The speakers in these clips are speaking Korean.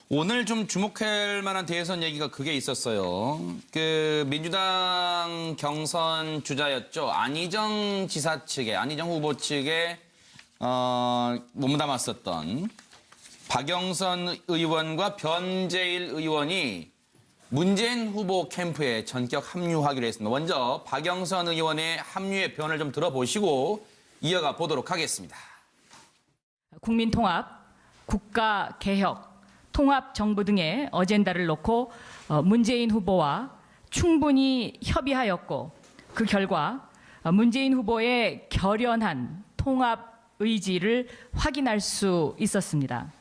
오늘 좀 주목할 만한 대선 얘기가 그게 있었어요. 그 민주당 경선 주자였죠. 안희정 지사 측에, 안희정 후보 측에 몸담았었던 박영선 의원과 변재일 의원이 문재인 후보 캠프에 전격 합류하기로 했습니다. 먼저 박영선 의원의 합류의 변을 좀 들어보시고 이어가 보도록 하겠습니다. 국민통합, 국가개혁, 통합정부 등의 어젠다를 놓고 문재인 후보와 충분히 협의하였고 그 결과 문재인 후보의 결연한 통합 의지를 확인할 수 있었습니다.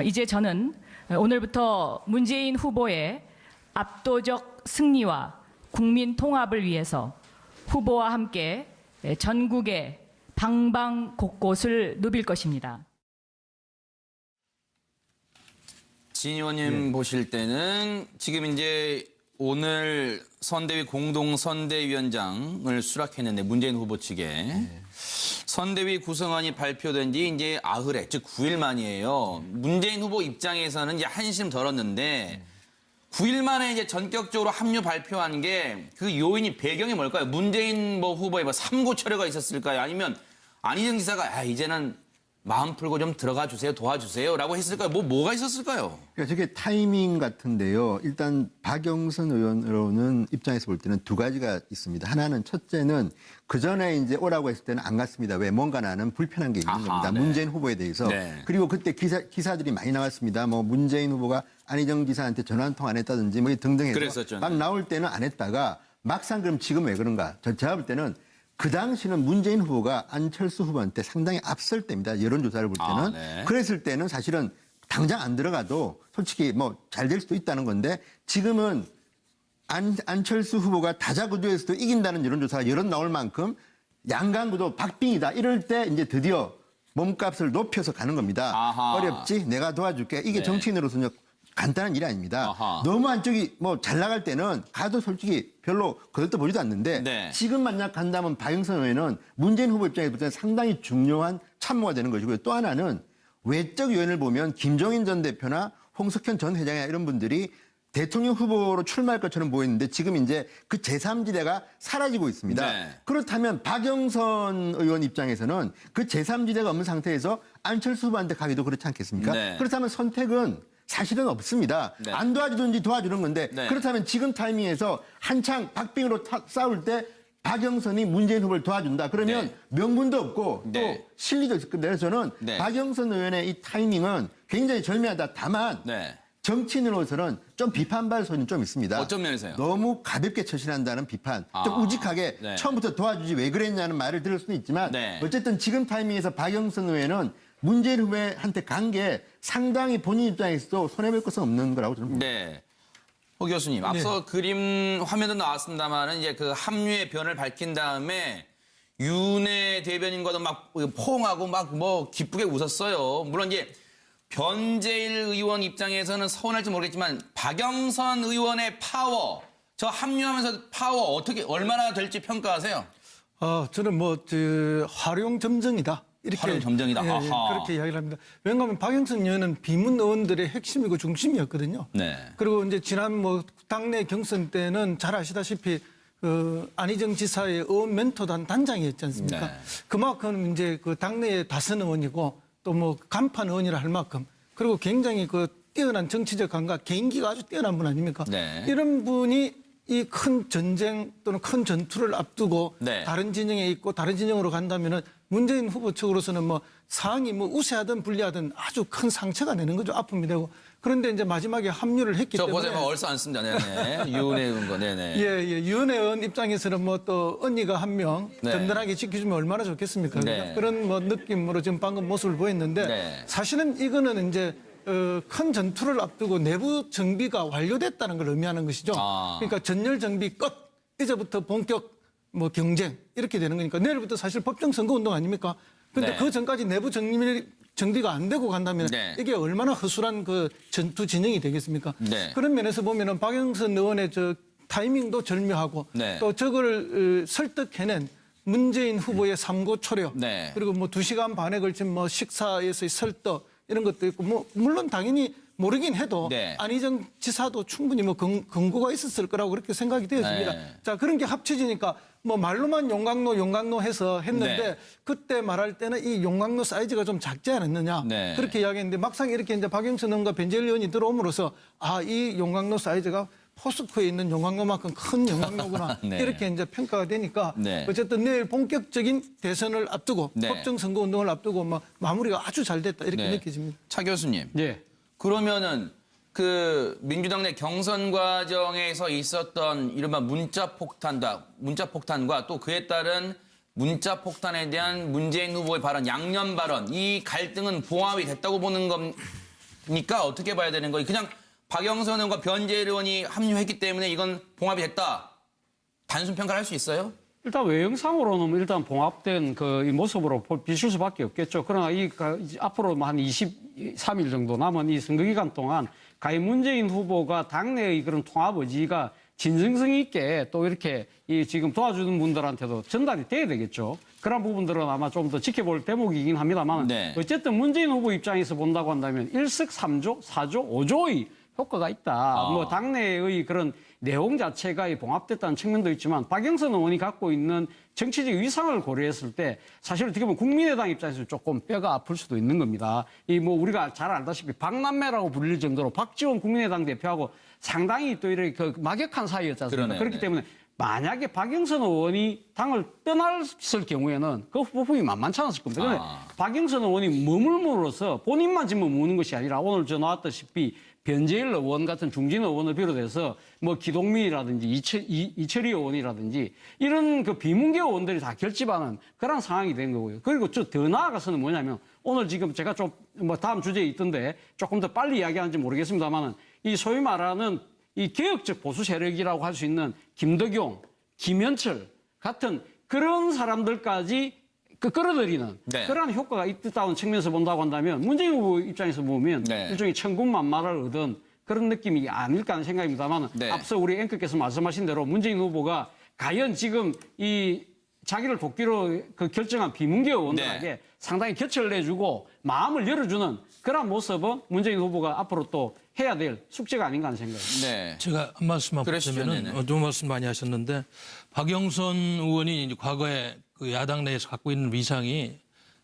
이제 저는 오늘부터 문재인 후보의 압도적 승리와 국민 통합을 위해서 후보와 함께 전국의 방방 곳곳을 누빌 것입니다. 진 의원님 보실 때는 지금 이제 오늘 선대위 공동선대위원장을 수락했는데 문재인 후보 측에 선대위 구성안이 발표된 지 이제 아흘에, 즉 9일 만이에요. 문재인 후보 입장에서는 이제 한심 덜었는데 9일 만에 이제 전격적으로 합류 발표한 게 그 요인이 배경이 뭘까요? 문재인 후보의 삼고 철회가 있었을까요? 아니면 안희정 지사가 이제는 마음 풀고 좀 들어가 주세요, 도와주세요라고 했을까요? 뭐가 있었을까요? 그러니까 저게 타이밍 같은데요. 일단 박영선 의원으로는 입장에서 볼 때는 두 가지가 있습니다. 하나는 첫째는 그 전에 이제 오라고 했을 때는 안 갔습니다. 왜? 뭔가 나는 불편한 게 있는 겁니다. 네. 문재인 후보에 대해서. 네. 그리고 그때 기사들이 많이 나왔습니다. 뭐 문재인 후보가 안희정 지사한테 전화 한 통 안 했다든지 뭐 등등 해서 그랬었죠. 막 나올 때는 안 했다가 막상 그럼 지금 왜 그런가? 제가 볼 때는 그 당시는 문재인 후보가 안철수 후보한테 상당히 앞설 때입니다. 여론조사를 볼 때는. 네. 그랬을 때는 사실은 당장 안 들어가도 솔직히 뭐 잘 될 수도 있다는 건데 지금은 안철수 후보가 다자구도에서도 이긴다는 여론조사가 여러 나올 만큼 양강구도 박빙이다. 이럴 때 이제 드디어 몸값을 높여서 가는 겁니다. 아하. 어렵지? 내가 도와줄게. 이게 네. 정치인으로서는 간단한 일이 아닙니다. 아하. 너무 안쪽이 뭐 잘 나갈 때는 가도 솔직히 별로 거들떠 보지도 않는데 네. 지금 만약 간다면 박영선 의원은 문재인 후보 입장에서 볼 때는 상당히 중요한 참모가 되는 것이고요. 또 하나는 외적 요인을 보면 김종인 전 대표나 홍석현 전 회장이나 이런 분들이 대통령 후보로 출마할 것처럼 보이는데 지금 이제 그 제3지대가 사라지고 있습니다. 네. 그렇다면 박영선 의원 입장에서는 그 제3지대가 없는 상태에서 안철수 후보한테 가기도 그렇지 않겠습니까? 네. 그렇다면 선택은 사실은 없습니다. 네. 안 도와주든지 도와주는 건데 네. 그렇다면 지금 타이밍에서 한창 박빙으로 싸울 때 박영선이 문재인 후보를 도와준다. 그러면 네. 명분도 없고 네. 또 실리도 있을 건데 저는 네. 박영선 의원의 이 타이밍은 굉장히 절묘하다. 다만 네. 정치인으로서는 좀 비판받을 소리는 좀 있습니다. 어떤 면에서요? 너무 가볍게 처신한다는 비판. 좀 우직하게 네. 처음부터 도와주지 왜 그랬냐는 말을 들을 수는 있지만 네. 어쨌든 지금 타이밍에서 박영선 의원은 문재인 후보한테 간 게 상당히 본인 입장에서도 손해볼 것은 없는 거라고 저는 봅니다. 네. 호 교수님, 앞서 그림 화면도 나왔습니다만은 이제 그 합류의 변을 밝힌 다음에 윤해 대변인과도 막 포옹하고 막 뭐 기쁘게 웃었어요. 물론 이제 변재일 의원 입장에서는 서운할지 모르겠지만 박영선 의원의 파워, 저 합류하면서 파워 어떻게 얼마나 될지 평가하세요? 저는 활용점정이다. 이렇게 활용점정이다. 예, 아하. 그렇게 이야기를 합니다. 왜냐하면 박영선 의원은 비문 의원들의 핵심이고 중심이었거든요. 네. 그리고 이제 지난 당내 경선 때는 잘 아시다시피 안희정 지사의 의원 멘토단 단장이었지 않습니까? 네. 그만큼 이제 그 당내의 다선 의원이고 또 간판 의원이라 할 만큼 그리고 굉장히 뛰어난 정치적 감각, 개인기가 아주 뛰어난 분 아닙니까? 네. 이런 분이 이 큰 전쟁 또는 큰 전투를 앞두고 네. 다른 진영에 있고 다른 진영으로 간다면은 문재인 후보 측으로서는 상황이 우세하든 불리하든 아주 큰 상처가 되는 거죠. 아픔이 되고. 그런데 이제 마지막에 합류를 했기 저 때문에. 보세요. 얼싸 않습니다. 네네. 윤해 의원 거. 네네. 예. 윤해 의원 입장에서는 또 언니가 한 명 네. 든든하게 지켜주면 얼마나 좋겠습니까? 네. 그런 느낌으로 지금 방금 모습을 보였는데 네. 사실은 이거는 이제 큰 전투를 앞두고 내부 정비가 완료됐다는 걸 의미하는 것이죠. 그러니까 전열 정비 끝. 이제부터 본격 경쟁 이렇게 되는 거니까 내일부터 사실 법정 선거 운동 아닙니까? 근데 네. 그 전까지 내부 정비가 안 되고 간다면 네. 이게 얼마나 허술한 전투 진영이 되겠습니까? 네. 그런 면에서 보면은 박영선 의원의 타이밍도 절묘하고 네. 또 저거를 설득해낸 문재인 후보의 삼고 초려 네. 그리고 2시간 반에 걸친 식사에서의 설득 이런 것도 있고 물론 당연히 모르긴 해도 네. 안희정 지사도 충분히 뭐 근거가 있었을 거라고 그렇게 생각이 되어집니다. 네. 자, 그런 게 합쳐지니까 뭐 말로만 용광로 해서 했는데 네. 그때 말할 때는 이 용광로 사이즈가 좀 작지 않았느냐. 네. 그렇게 이야기했는데 막상 이렇게 이제 박영선 의원과 변재일 의원이 들어옴으로써 이 용광로 사이즈가 포스코에 있는 용광로만큼 큰 용광로구나. 네. 이렇게 이제 평가가 되니까 네. 어쨌든 내일 본격적인 대선을 앞두고 네. 법정 선거 운동을 앞두고 막 마무리가 아주 잘 됐다 이렇게 네. 느껴집니다. 차 교수님. 예. 그러면은 그 민주당 내 경선 과정에서 있었던 이른바 문자 폭탄과 또 그에 따른 문자 폭탄에 대한 문재인 후보의 발언, 양념 발언, 이 갈등은 봉합이 됐다고 보는 겁니까? 어떻게 봐야 되는 거예요? 그냥 박영선 의원과 변재일 의원이 합류했기 때문에 이건 봉합이 됐다. 단순 평가를 할 수 있어요? 일단 외형상으로는 일단 봉합된 이 모습으로 비출 수밖에 없겠죠. 그러나 앞으로 한 23일 정도 남은 이 선거 기간 동안 과연 문재인 후보가 당내의 그런 통합 의지가 진정성 있게 또 이렇게 지금 도와주는 분들한테도 전달이 돼야 되겠죠. 그런 부분들은 아마 좀 더 지켜볼 대목이긴 합니다만 네. 어쨌든 문재인 후보 입장에서 본다고 한다면 일석삼조, 4조, 5조의 효과가 있다. 뭐 당내의 그런 내용 자체가 봉합됐다는 측면도 있지만 박영선 의원이 갖고 있는 정치적 위상을 고려했을 때 사실 어떻게 보면 국민의당 입장에서 조금 뼈가 아플 수도 있는 겁니다. 뭐 우리가 잘 알다시피 박남매라고 불릴 정도로 박지원 국민의당 대표하고 상당히 또 이렇게 막역한 사이였지 않습니까? 그러네요. 그렇기 때문에 만약에 박영선 의원이 당을 떠났을 경우에는 그 부분이 만만치 않았을 겁니다. 그런데 박영선 의원이 머물므로써 본인만 지금 머무는 것이 아니라 오늘 저 나왔다시피 변재일 의원 같은 중진 의원을 비롯해서 뭐 기동민이라든지 이철희 의원이라든지 이런 그 비문계 의원들이 다 결집하는 그런 상황이 된 거고요. 그리고 더 나아가서는 뭐냐면 오늘 지금 제가 좀 뭐 다음 주제에 있던데 조금 더 빨리 이야기하는지 모르겠습니다만은 이 소위 말하는 이 개혁적 보수 세력이라고 할 수 있는 김덕용, 김현철 같은 그런 사람들까지 끌어들이는 네. 그러한 효과가 있다는 측면에서 본다고 한다면 문재인 후보 입장에서 보면 네. 일종의 천군만마를 얻은 그런 느낌이 아닐까 하는 생각입니다만 네. 앞서 우리 앵커께서 말씀하신 대로 문재인 후보가 과연 지금 이 자기를 돕기로 결정한 비문계 의원들에게 네. 상당히 곁을 내주고 마음을 열어주는 그런 모습은 문재인 후보가 앞으로 또 해야 될 숙제가 아닌가 하는 생각입니다. 네. 제가 한 말씀만 그러시죠. 보자면은 네네. 좋은 말씀 많이 하셨는데 박영선 의원이 이제 과거에 그 야당 내에서 갖고 있는 위상이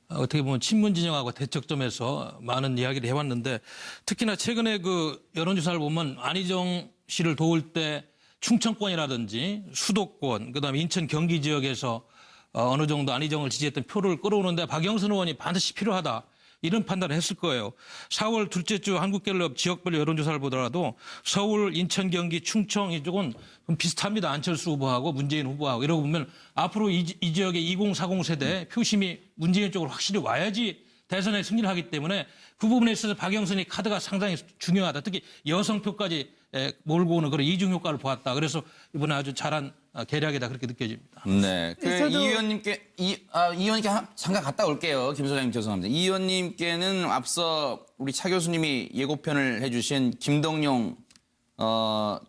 어떻게 보면 친문 진영하고 대척점에서 많은 이야기를 해왔는데 특히나 최근에 그 여론조사를 보면 안희정 씨를 도울 때 충청권이라든지 수도권 그다음에 인천 경기 지역에서 어느 정도 안희정을 지지했던 표를 끌어오는데 박영선 의원이 반드시 필요하다. 이런 판단을 했을 거예요. 4월 둘째 주 한국갤럽 지역별 여론조사를 보더라도 서울, 인천, 경기, 충청 이쪽은 좀 비슷합니다. 안철수 후보하고 문재인 후보하고 이러고 보면 앞으로 이 지역의 2040 세대 표심이 문재인 쪽으로 확실히 와야지 대선에 승리를 하기 때문에 그 부분에 있어서 박영선이 카드가 상당히 중요하다. 특히 여성표까지 몰고 오는 그런 이중 효과를 보았다. 그래서 이번에 아주 잘한 계략이다 그렇게 느껴집니다. 네. 그 저도- 이 의원님께 이 의원님께 잠깐 갔다 올게요. 김 소장님 죄송합니다. 이 의원님께는 앞서 우리 차 교수님이 예고편을 해주신 김동용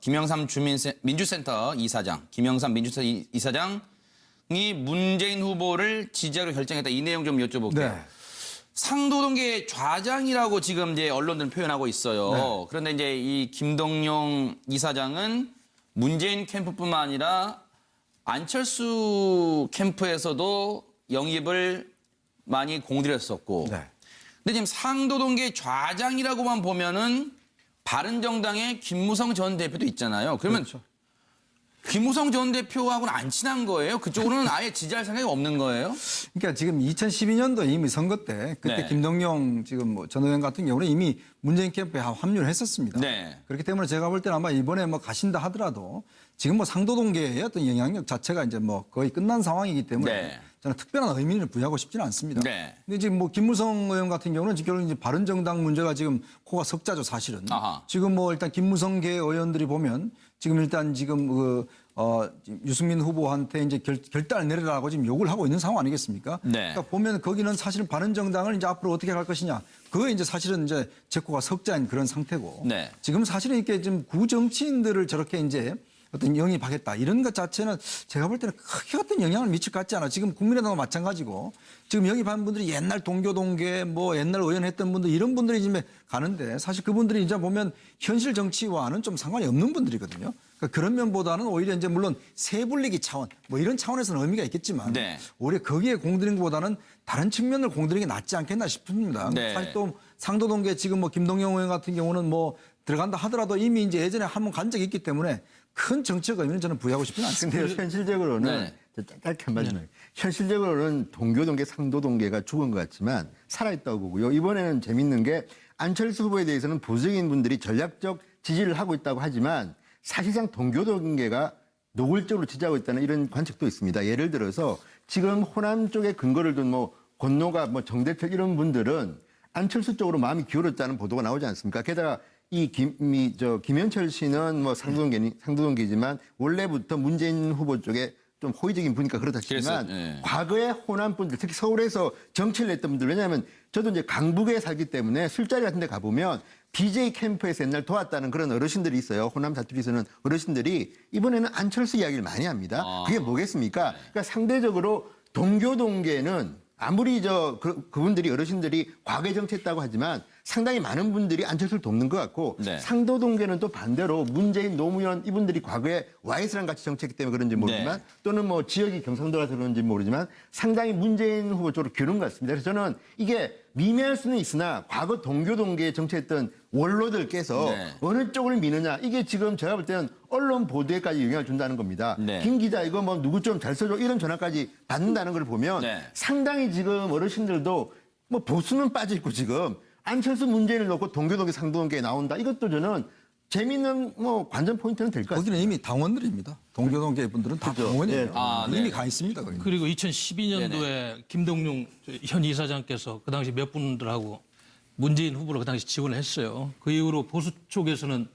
김영삼 민주센터 이사장, 김영삼 민주센터 이사장이 문재인 후보를 지지하기로 결정했다. 이 내용 좀 여쭤볼게요. 네. 상도동계 좌장이라고 지금 이제 언론들은 표현하고 있어요. 네. 그런데 이제 이 김동용 이사장은 문재인 캠프뿐만 아니라 안철수 캠프에서도 영입을 많이 공들였었고. 네. 근데 지금 상도동계 좌장이라고만 보면은 바른정당의 김무성 전 대표도 있잖아요. 그러면 그렇죠. 김무성 전 대표하고는 안 친한 거예요? 그쪽으로는 아예 지지할 생각이 없는 거예요? 그러니까 지금 2012년도 이미 선거 때 그때 네. 김동영 지금 뭐 전 의원 같은 경우는 이미 문재인 캠프에 합류를 했었습니다. 네. 그렇기 때문에 제가 볼 때는 아마 이번에 뭐 가신다 하더라도 지금 뭐 상도동계의 어떤 영향력 자체가 이제 뭐 거의 끝난 상황이기 때문에 네. 저는 특별한 의미를 부여하고 싶지는 않습니다. 네. 근데 지금 뭐 김무성 의원 같은 경우는 지금 이제 바른정당 문제가 지금 코가 석자죠 사실은. 아하. 지금 뭐 일단 김무성계 의원들이 보면 지금 일단 지금 유승민 후보한테 이제 결단을 내리라고 지금 요구를 하고 있는 상황 아니겠습니까? 네. 그러니까 보면 거기는 사실은 바른정당을 이제 앞으로 어떻게 갈 것이냐. 그게 이제 사실은 이제 제코가 석자인 그런 상태고. 네. 지금 사실은 이렇게 지금 구정치인들을 저렇게 이제 어떤 영입하겠다 이런 것 자체는 제가 볼 때는 크게 어떤 영향을 미칠 것 같지 않아요. 지금 국민의당도 마찬가지고 지금 영입한 분들이 옛날 동교동계 뭐 옛날 의원 했던 분들 이런 분들이 지금 가는데 사실 그분들이 이제 보면 현실 정치와는 좀 상관이 없는 분들이거든요. 그러니까 그런 면보다는 오히려 이제 물론 세 불리기 차원 뭐 이런 차원에서는 의미가 있겠지만 네. 오히려 거기에 공들인 것보다는 다른 측면을 공들이는 게 낫지 않겠나 싶습니다. 네. 사실 또 상도동계 지금 뭐 김동영 의원 같은 경우는 뭐 들어간다 하더라도 이미 이제 예전에 한 번 간 적이 있기 때문에 큰 정치적 의미는 저는 부여하고 싶지는 않습니다. 근데 현실적으로는 네. 짧게 한마디만 현실적으로는 동교동계, 상도동계가 죽은 것 같지만 살아있다고 보고요. 이번에는 재밌는 게 안철수 후보에 대해서는 보수적인 분들이 전략적 지지를 하고 있다고 하지만 사실상 동교동계가 노골적으로 지지하고 있다는 이런 관측도 있습니다. 예를 들어서 지금 호남 쪽에 근거를 둔 뭐 권노가 뭐 정대표 이런 분들은 안철수 쪽으로 마음이 기울었다는 보도가 나오지 않습니까? 게다가 이 김현철 씨는 뭐 상도동계지만 원래부터 문재인 후보 쪽에 좀 호의적인 분이니까 그렇다 치지만 예. 과거에 호남 분들 특히 서울에서 정치를 했던 분들 왜냐하면 저도 이제 강북에 살기 때문에 술자리 같은 데 가보면 BJ 캠프에서 옛날 도왔다는 그런 어르신들이 있어요. 호남 사투리 쓰는 어르신들이 이번에는 안철수 이야기를 많이 합니다. 그게 뭐겠습니까? 그러니까 상대적으로 동교동계는 아무리 그분들이 어르신들이 과거에 정치했다고 하지만 상당히 많은 분들이 안철수를 돕는 것 같고 네. 상도동계는 또 반대로 문재인, 노무현 이분들이 과거에 YS랑 같이 정치했기 때문에 그런지 모르지만 네. 또는 뭐 지역이 경상도라서 그런지 모르지만 상당히 문재인 후보 쪽으로 기울은 것 같습니다. 그래서 저는 이게 미미할 수는 있으나 과거 동교동계에 정치했던 원로들께서 네. 어느 쪽을 미느냐 이게 지금 제가 볼 때는 언론 보도에까지 영향을 준다는 겁니다. 네. 김 기자 이거 뭐 누구 좀 잘 써줘 이런 전화까지 받는다는 걸 보면 네. 상당히 지금 어르신들도 뭐 보수는 빠져 있고 지금 안철수 문재인을 놓고 동교동계 상도동계에 나온다. 이것도 저는 재미있는 뭐 관전 포인트는 될 것 같습니다. 거기는 이미 당원들입니다. 동교동계 분들은 다 그죠. 당원이에요. 예. 네. 이미 가 있습니다. 거기. 그리고 2012년도에 김동룡 현 이사장께서 그 당시 몇 분들하고 문재인 후보를 그 당시 지원을 했어요. 그 이후로 보수 쪽에서는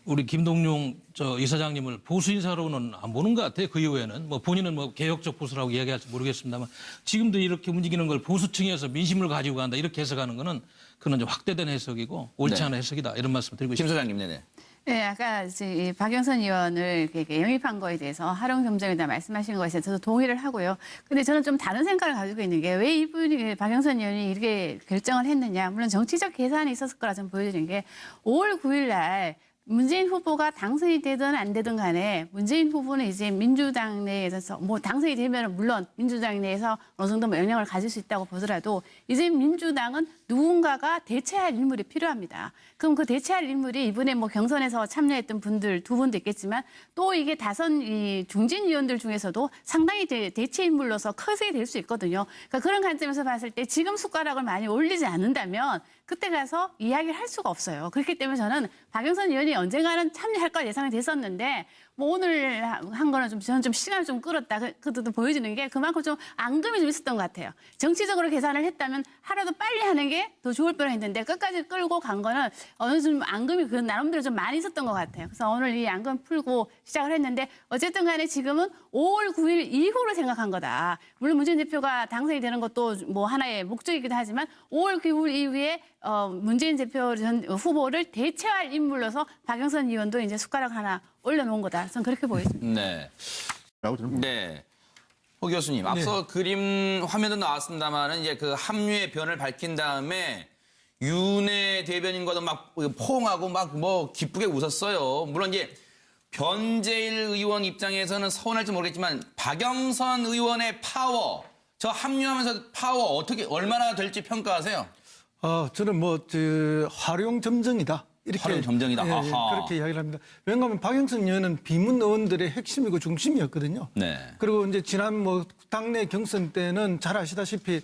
우리 김동룡 이사장님을 보수 인사로는 안 보는 것 같아요. 그 이후에는 뭐 본인은 뭐 개혁적 보수라고 이야기할지 모르겠습니다만 지금도 이렇게 움직이는 걸 보수층에서 민심을 가지고 간다 이렇게 해석하는 거는 그는 좀 확대된 해석이고 옳지 않은 해석이다 이런 말씀 드리고 김 싶습니다. 소장님, 네네. 네, 아까 이제 이 박영선 의원을 이렇게 영입한 거에 대해서 활용점정에 대해 말씀하신 것에 저도 동의를 하고요. 근데 저는 좀 다른 생각을 가지고 있는 게 왜 이분이 박영선 의원이 이렇게 결정을 했느냐. 물론 정치적 계산이 있었을 거라 좀 보여지는 게 5월 9일 날 문재인 후보가 당선이 되든 안 되든 간에 문재인 후보는 이제 민주당 내에서 뭐 당선이 되면 물론 민주당 내에서 어느 정도 뭐 영향을 가질 수 있다고 보더라도 이제 민주당은 누군가가 대체할 인물이 필요합니다. 그럼 그 대체할 인물이 이번에 뭐 경선에서 참여했던 분들 두 분도 있겠지만 또 이게 다선 이 중진 의원들 중에서도 상당히 대체 인물로서 커지게 될 수 있거든요. 그러니까 그런 관점에서 봤을 때 지금 숟가락을 많이 올리지 않는다면 그때 가서 이야기를 할 수가 없어요. 그렇기 때문에 저는 박영선 의원이 언젠가는 참여할 걸 예상이 됐었는데 뭐 오늘 한 거는 좀 저는 좀 시간을 좀 끌었다. 그것도 보여지는 게 그만큼 좀 앙금이 좀 있었던 것 같아요. 정치적으로 계산을 했다면 하루도 빨리 하는 게 더 좋을 뻔했는데 끝까지 끌고 간 거는 어느 정도 앙금이 그 나름대로 좀 많이 있었던 것 같아요. 그래서 오늘 이 앙금 풀고 시작을 했는데 어쨌든 간에 지금은 5월 9일 이후로 생각한 거다. 물론 문재인 대표가 당선이 되는 것도 뭐 하나의 목적이기도 하지만 5월 9일 이후에 문재인 대표 전 후보를 대체할 인물로서 박영선 의원도 이제 숟가락 하나 올려놓은 거다. 저는 그렇게 보여집니다. 네. 라고 저는 네. 호 교수님, 앞서 그림 화면도 나왔습니다만은 이제 그 합류의 변을 밝힌 다음에 윤회 대변인과도 막 포옹하고 막 뭐 기쁘게 웃었어요. 물론 이제 변재일 의원 입장에서는 서운할지 모르겠지만 박영선 의원의 파워, 저 합류하면서 파워 어떻게 얼마나 될지 평가하세요? 저는 활용점정이다. 이렇게 활용점정이다. 예, 아하. 그렇게 이야기를 합니다. 왜냐하면 박영선 의원은 비문 의원들의 핵심이고 중심이었거든요. 네. 그리고 이제 지난 당내 경선 때는 잘 아시다시피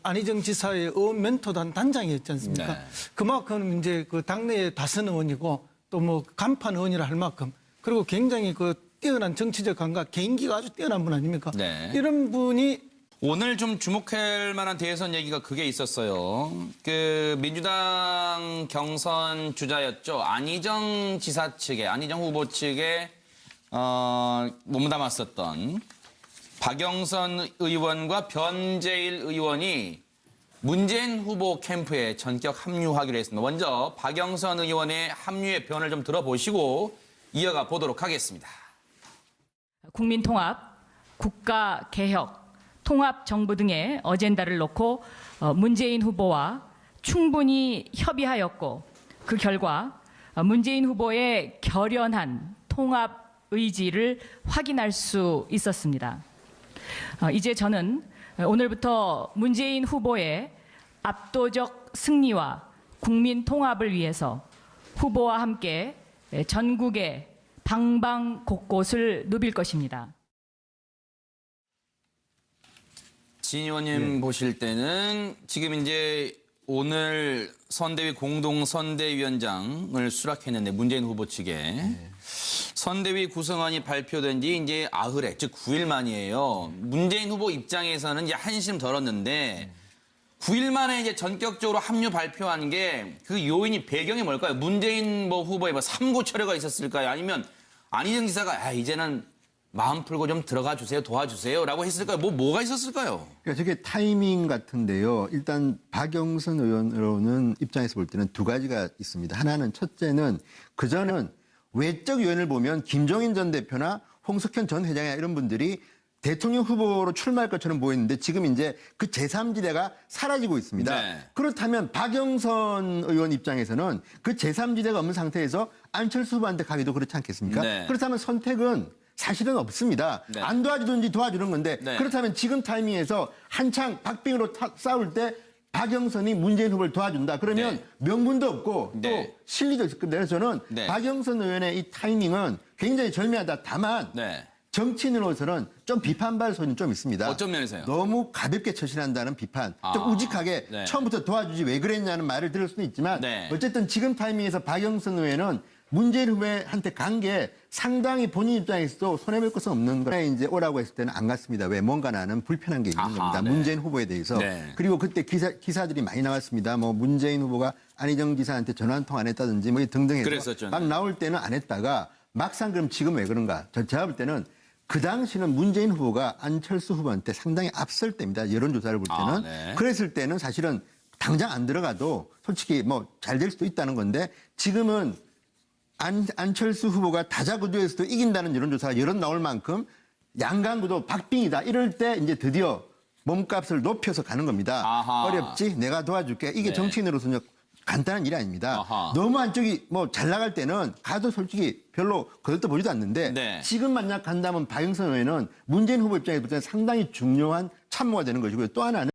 안희정 지사의 의원 멘토단 단장이었지 않습니까? 네. 그만큼 이제 그 당내의 다선 의원이고 또 간판 의원이라 할 만큼 그리고 굉장히 뛰어난 정치적 감각, 개인기가 아주 뛰어난 분 아닙니까? 네. 이런 분이 오늘 좀 주목할 만한 대선 얘기가 그게 있었어요. 그 민주당 경선 주자였죠. 안희정 지사 측에, 안희정 후보 측에 몸담았었던 박영선 의원과 변재일 의원이 문재인 후보 캠프에 전격 합류하기로 했습니다. 먼저 박영선 의원의 합류의 변을 좀 들어보시고 이어가 보도록 하겠습니다. 국민통합, 국가개혁, 통합정부 등의 어젠다를 놓고 문재인 후보와 충분히 협의하였고 그 결과 문재인 후보의 결연한 통합 의지를 확인할 수 있었습니다. 이제 저는 오늘부터 문재인 후보의 압도적 승리와 국민 통합을 위해서 후보와 함께 전국의 방방 곳곳을 누빌 것입니다. 진 의원님 보실 때는 지금 이제 오늘 선대위 공동 선대위원장을 수락했는데 문재인 후보 측에 선대위 구성안이 발표된 지 이제 아흘에, 즉 9일 만이에요. 문재인 후보 입장에서는 이제 한심 덜었는데 9일 만에 이제 전격적으로 합류 발표한 게 그 요인이 배경이 뭘까요? 문재인 후보의 삼고 철회가 있었을까요? 아니면 안희정 지사가 이제는 마음 풀고 좀 들어가 주세요, 도와주세요라고 했을까요? 뭐가 있었을까요? 그러니까 저게 타이밍 같은데요. 일단 박영선 의원으로는 입장에서 볼 때는 두 가지가 있습니다. 하나는 첫째는 그전은 외적 요인을 보면 김종인 전 대표나 홍석현 전 회장이나 이런 분들이 대통령 후보로 출마할 것처럼 보였는데 지금 이제 그 제3지대가 사라지고 있습니다. 네. 그렇다면 박영선 의원 입장에서는 그 제3지대가 없는 상태에서 안철수 후보한테 가기도 그렇지 않겠습니까? 네. 그렇다면 선택은 사실은 없습니다. 네. 안 도와주든지 도와주는 건데 네. 그렇다면 지금 타이밍에서 한창 박빙으로 싸울 때 박영선이 문재인 후보를 도와준다. 그러면 네. 명분도 없고 네. 또 실리도 있을 건데 저는 네. 박영선 의원의 이 타이밍은 굉장히 절묘하다. 다만 네. 정치인으로서는 좀 비판받을 소리는 좀 있습니다. 어떤 면에서요? 너무 가볍게 처신한다는 비판. 좀 아, 우직하게 네. 처음부터 도와주지 왜 그랬냐는 말을 들을 수는 있지만 네. 어쨌든 지금 타이밍에서 박영선 의원은 문재인 후보한테 간 게 상당히 본인 입장에서도 손해볼 것은 없는 거에 이제 오라고 했을 때는 안 갔습니다. 왜? 뭔가 나는 불편한 게 있는 아하, 겁니다. 네. 문재인 후보에 대해서. 네. 그리고 그때 기사들이 많이 나왔습니다. 뭐 문재인 후보가 안희정 지사한테 전화 한 통 안 했다든지 뭐 등등 해서 그랬었죠. 막 나올 때는 안 했다가 막상 그럼 지금 왜 그런가? 제가 볼 때는 그 당시는 문재인 후보가 안철수 후보한테 상당히 앞설 때입니다. 여론조사를 볼 때는. 네. 그랬을 때는 사실은 당장 안 들어가도 솔직히 뭐 잘 될 수도 있다는 건데 지금은 안철수 후보가 다자구도에서도 이긴다는 여론조사가 여러 나올 만큼 양강구도 박빙이다. 이럴 때 이제 드디어 몸값을 높여서 가는 겁니다. 아하. 어렵지? 내가 도와줄게. 이게 네. 정치인으로서는 간단한 일이 아닙니다. 아하. 너무 안쪽이 뭐 잘 나갈 때는 가도 솔직히 별로 거들떠 보지도 않는데 네. 지금 만약 간다면 박영선 의원은 문재인 후보 입장에서 볼 때는 상당히 중요한 참모가 되는 것이고요. 또 하나는